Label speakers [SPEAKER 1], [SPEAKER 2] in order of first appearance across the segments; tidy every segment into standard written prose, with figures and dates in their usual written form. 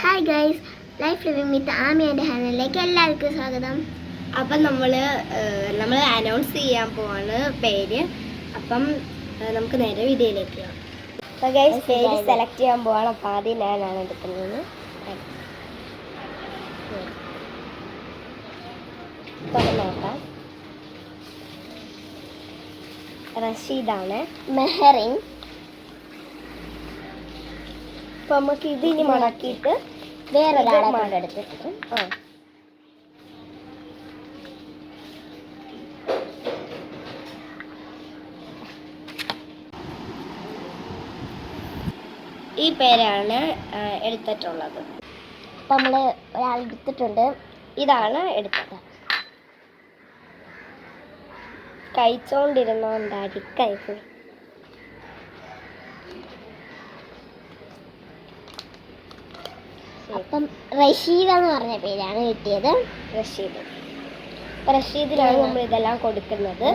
[SPEAKER 1] Hi guys, life living with Ami and ഹാനലിലേക്ക് എല്ലാവർക്കും സ്വാഗതം.
[SPEAKER 2] അപ്പം നമ്മൾ അനൗൺസ് ചെയ്യാൻ പോവാണ് പേര്. അപ്പം നമുക്ക് നേരെ വീഡിയോയിലേക്ക് പോകാം. അപ്പോൾ ഗൈസ് പേര് സെലക്ട് ചെയ്യാൻ പോവാണ്. അപ്പോൾ ആദ്യം ഞാനാണ് എടുക്കുന്നത്. നോക്കാം. റഷീദാണ്.
[SPEAKER 1] മെഹറിൻ.
[SPEAKER 2] അപ്പം നമുക്ക് ഇത് ഇനി മടക്കിയിട്ട്
[SPEAKER 1] വേറൊരാളെ കൊണ്ടെടുത്തിട്ട്
[SPEAKER 2] ഈ പേരാണ് എടുത്തിട്ടുള്ളത്.
[SPEAKER 1] അപ്പം നമ്മൾ ഒരാൾ എടുത്തിട്ടുണ്ട്.
[SPEAKER 2] ഇതാണ് എടുത്തത്. കഴിച്ചോണ്ടിരുന്നോണ്ടായിരിക്കും.
[SPEAKER 1] അപ്പം റഷീദ എന്ന് പറഞ്ഞ പേരാണ് കിട്ടിയത്.
[SPEAKER 2] റഷീദിലാണ് നമ്മൾ ഇതെല്ലാം കൊടുക്കുന്നത്.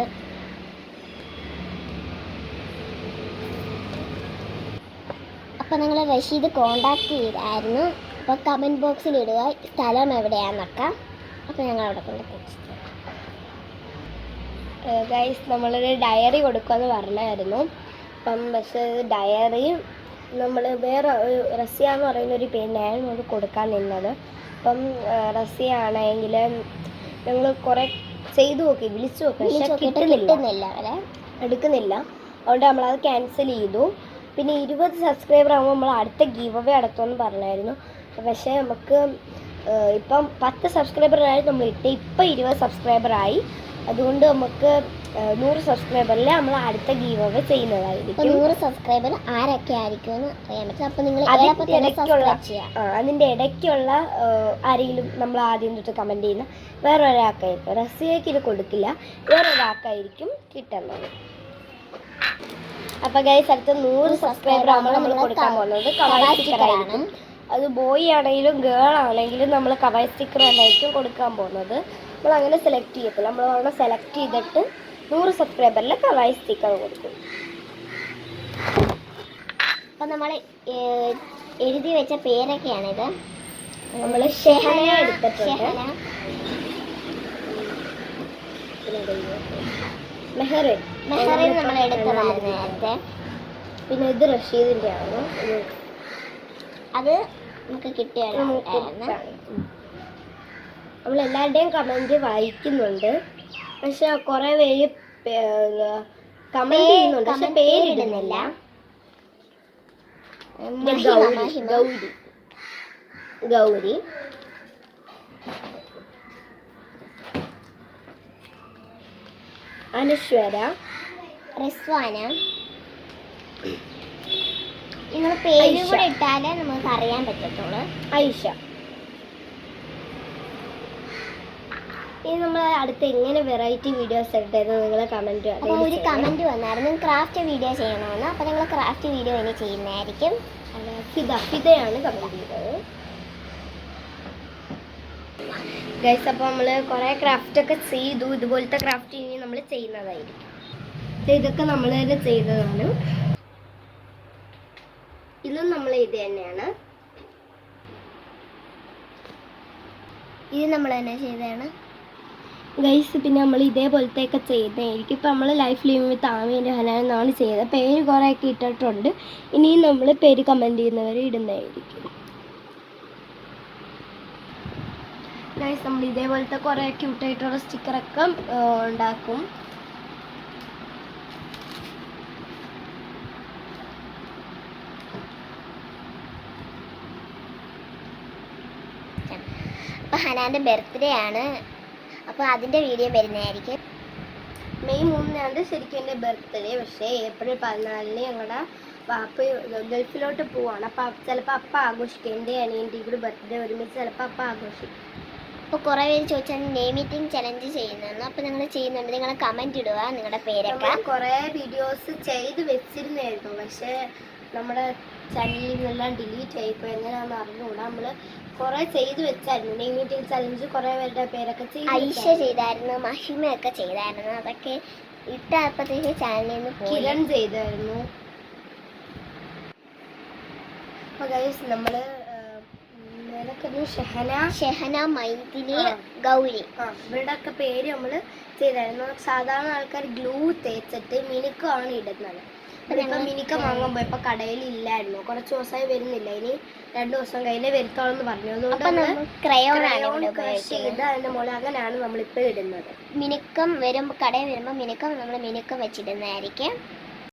[SPEAKER 1] അപ്പം നിങ്ങൾ റഷീദ് കോണ്ടാക്ട് ചെയ്തായിരുന്നു. അപ്പോൾ കമൻറ്റ് ബോക്സിൽ ഇടുക സ്ഥലം എവിടെയാണെന്നൊക്കെ. അപ്പോൾ ഞങ്ങൾ അവിടെ കൊണ്ട്
[SPEAKER 2] ഗൈസ് നമ്മളൊരു ഡയറി കൊടുക്കുമെന്ന് പറഞ്ഞായിരുന്നു. അപ്പം പക്ഷേ ഡയറി നമ്മൾ വേറെ റസിയ എന്ന് പറയുന്ന ഒരു പേരിനാണ് നമ്മൾ കൊടുക്കാൻ നിന്നത്. അപ്പം റസിയ ആണെങ്കിൽ ഞങ്ങൾ കുറേ ചെയ്തു നോക്കി, വിളിച്ചു നോക്കി, പക്ഷെ
[SPEAKER 1] കിട്ടുന്നില്ല,
[SPEAKER 2] എടുക്കുന്നില്ല. അതുകൊണ്ട് നമ്മളത് ക്യാൻസൽ ചെയ്തു. പിന്നെ 20 സബ്സ്ക്രൈബർ ആകുമ്പോൾ നമ്മൾ അടുത്ത ഗീവ് അവേ നടത്തുമെന്ന് പറഞ്ഞായിരുന്നു. പക്ഷേ നമുക്ക് ഇപ്പം 10 സബ്സ്ക്രൈബറായി നമ്മൾ ഇപ്പം 20 സബ്സ്ക്രൈബറായി. അതുകൊണ്ട് നമുക്ക് 100 സബ്സ്ക്രൈബറിൽ നമ്മൾ അടുത്ത ഗീവ് അവേ ചെയ്യുന്നതായിരിക്കും.
[SPEAKER 1] 100 സബ്സ്ക്രൈബർ ആരൊക്കെ ആയിരിക്കും എന്ന് അറിയാൻ പറ്റും. അപ്പോൾ നിങ്ങൾ
[SPEAKER 2] അതിൻ്റെ ഇടയ്ക്കുള്ള ആരെങ്കിലും നമ്മൾ ആദ്യം തൊട്ട് കമൻറ്റ് ചെയ്യുന്ന വേറൊരാൾക്കായിരിക്കും. റസിയയ്ക്ക് ഇത് കൊടുക്കില്ല, വേറൊരാൾക്കായിരിക്കും കിട്ടുന്നത്. അപ്പോൾ ഗൈസ് അടുത്ത 100 സബ്സ്ക്രൈബർ ആകുമ്പോൾ നമ്മൾ കൊടുക്കാൻ പോകുന്നത് കവായ് സ്റ്റിക്കറായിരിക്കും. അത് ബോയ് ആണെങ്കിലും ഗേൾ ആണെങ്കിലും നമ്മൾ കവായ് സ്റ്റിക്കർ തന്നെയായിരിക്കും കൊടുക്കാൻ പോകുന്നത്. നമ്മൾ അങ്ങനെ സെലക്ട് ചെയ്യത്തില്ല, നമ്മൾ അവിടെ സെലക്ട് ചെയ്തിട്ട് 100 സബ്സ്ക്രൈബറിൽ കവായ് സ്റ്റിക്കർ കൊടുക്കും.
[SPEAKER 1] അപ്പം നമ്മൾ എഴുതി വെച്ച പേരൊക്കെയാണിത്.
[SPEAKER 2] നമ്മൾ ഷെഹന എടുത്തിട്ടുണ്ട്. മെഹറിൻ
[SPEAKER 1] നമ്മൾ എടുത്തതായിരുന്നു നേരത്തെ.
[SPEAKER 2] പിന്നെ ഇത് റഷീദിൻ്റെ ആണ്.
[SPEAKER 1] അത് നമുക്ക് കിട്ടിയാണ്.
[SPEAKER 2] നമ്മളെല്ലാവരുടെയും കമൻറ്റ് വായിക്കുന്നുണ്ട്, പക്ഷെ കുറേ പേര് കമൻറ്റ് ചെയ്യുന്നുണ്ട്, പക്ഷെ പേരിടുന്നില്ല. ഗൗരി, അനശ്വര,
[SPEAKER 1] റിസ്വാന. നിങ്ങൾ പേര് കൂടെ ഇട്ടാലേ നമുക്ക് അറിയാൻ പറ്റത്തുള്ളൂ.
[SPEAKER 2] ഐഷ. ഇനി നമ്മൾ അടുത്ത് എങ്ങനെ വെറൈറ്റി വീഡിയോസ് ഇട്ടെന്ന് നിങ്ങൾ കമൻറ്റ്.
[SPEAKER 1] അപ്പോൾ ഒരു കമൻറ്റ് വന്നായിരുന്നു ക്രാഫ്റ്റ് വീഡിയോ ചെയ്യണമെന്ന്. അപ്പോൾ നിങ്ങൾ ക്രാഫ്റ്റ് വീഡിയോ ഇനി ചെയ്യുന്നതായിരിക്കും.
[SPEAKER 2] ഫിദയാണ് കമൻറ്റ് ചെയ്തത്. ഗൈസ് അപ്പോൾ നമ്മൾ കുറേ ക്രാഫ്റ്റൊക്കെ ചെയ്തു. ഇതുപോലത്തെ ക്രാഫ്റ്റ് ഇനി നമ്മൾ ചെയ്യുന്നതായിരിക്കും. ഇതൊക്കെ നമ്മൾ തന്നെ ചെയ്തതാണ്. ഇതും നമ്മൾ ഇത് തന്നെയാണ്.
[SPEAKER 1] ഇത് നമ്മൾ തന്നെ ചെയ്തതാണ്
[SPEAKER 2] ഗൈസ്. പിന്നെ നമ്മൾ ഇതേപോലത്തെയൊക്കെ ചെയ്യുന്നതായിരിക്കും. ഇപ്പം നമ്മൾ life living with Ami and Hanal എന്നാണ് ചെയ്തത്. പേര് കുറേയൊക്കെ ഇട്ടിട്ടുണ്ട്. ഇനിയും നമ്മൾ പേര് കമൻറ്റ് ചെയ്യുന്നവർ ഇടുന്നതായിരിക്കും. ഗൈസ് നമ്മൾ ഇതേപോലത്തെ കുറേ ക്യൂട്ടായിട്ടുള്ള സ്റ്റിക്കറൊക്കെ ഉണ്ടാക്കും.
[SPEAKER 1] അപ്പോൾ ഹനാൻ്റെ ബർത്ത്ഡേ ആണ്. അപ്പോൾ അതിൻ്റെ വീഡിയോ വരുന്നതായിരിക്കും.
[SPEAKER 2] മെയ് 3 ശരിക്കും എൻ്റെ ബർത്ത്ഡേ. പക്ഷേ ഏപ്രിൽ 14 ഞങ്ങളുടെ വാപ്പ ഗൾഫിലോട്ട് പോവാണ്. അപ്പോൾ ചിലപ്പോൾ അപ്പം ആഘോഷിക്കും. എൻ്റെ അനിയൻ്റെ കൂടി ബർത്ത്ഡേ ഒരുമിച്ച് ചിലപ്പോൾ അപ്പം ആഘോഷിക്കും.
[SPEAKER 1] അപ്പോൾ കുറേ പേര് ചോദിച്ചാൽ നെയിം മീറ്റിംഗ് ചലഞ്ച് ചെയ്യുന്നതെന്ന്. അപ്പോൾ നിങ്ങൾ ചെയ്യുന്നുണ്ട്, നിങ്ങൾ കമൻറ്റ് ഇടുക നിങ്ങളുടെ പേരൊക്കെ.
[SPEAKER 2] കുറേ വീഡിയോസ് ചെയ്ത് വെച്ചിരുന്നായിരുന്നു, പക്ഷേ നമ്മുടെ ചാനലിൽ നിന്നെല്ലാം ഡിലീറ്റ് ആയിപ്പോൾ എങ്ങനെയാണെന്ന് അറിഞ്ഞുകൂടാ. നമ്മൾ കുറേ ചെയ്ത് വെച്ചായിരുന്നു. നെയിം മീറ്റിംഗ് ചലഞ്ച് കുറേ പേരുടെ പേരൊക്കെ ചെയ്തു.
[SPEAKER 1] ഐഷ ചെയ്തായിരുന്നു, മഹിമയൊക്കെ ചെയ്തായിരുന്നു. അതൊക്കെ ഇട്ടപ്പോഴത്തേക്ക് ചാനലിൽ നിന്ന്
[SPEAKER 2] കിരൺ ചെയ്തായിരുന്നു. അപ്പോൾ ഗൈസ് നമ്മൾ പിന്നെ ഷെഹന,
[SPEAKER 1] ഷെഹന, മൈഥിലി,
[SPEAKER 2] ആ.
[SPEAKER 1] ഗൗരി.
[SPEAKER 2] ഇവരുടെ ഒക്കെ പേര് നമ്മൾ ചെയ്തായിരുന്നു. സാധാരണ ആൾക്കാർ ഗ്ലൂ തേച്ചിട്ട് മിനുക്കമാണ് ഇടുന്നത്. ഇപ്പം മിനുക്കം വാങ്ങാൻ പോയപ്പോൾ കടയിൽ ഇല്ലായിരുന്നു, കുറച്ച് ദിവസമായി വരുന്നില്ല, ഇനി 2 ദിവസം കഴിഞ്ഞേ വരുത്തോളെന്ന് പറഞ്ഞു. അതുകൊണ്ട്
[SPEAKER 1] ക്രയോൺ
[SPEAKER 2] ക്രഷ് ചെയ്ത് അതിന്റെ മുകളിൽ അങ്ങനെയാണ് നമ്മളിപ്പോൾ ഇടുന്നത്.
[SPEAKER 1] മിനുക്കം വരുമ്പോൾ കടയിൽ വരുമ്പോൾ മിനുക്കം നമ്മൾ മിനുക്കം വെച്ചിടുന്നതായിരിക്കും.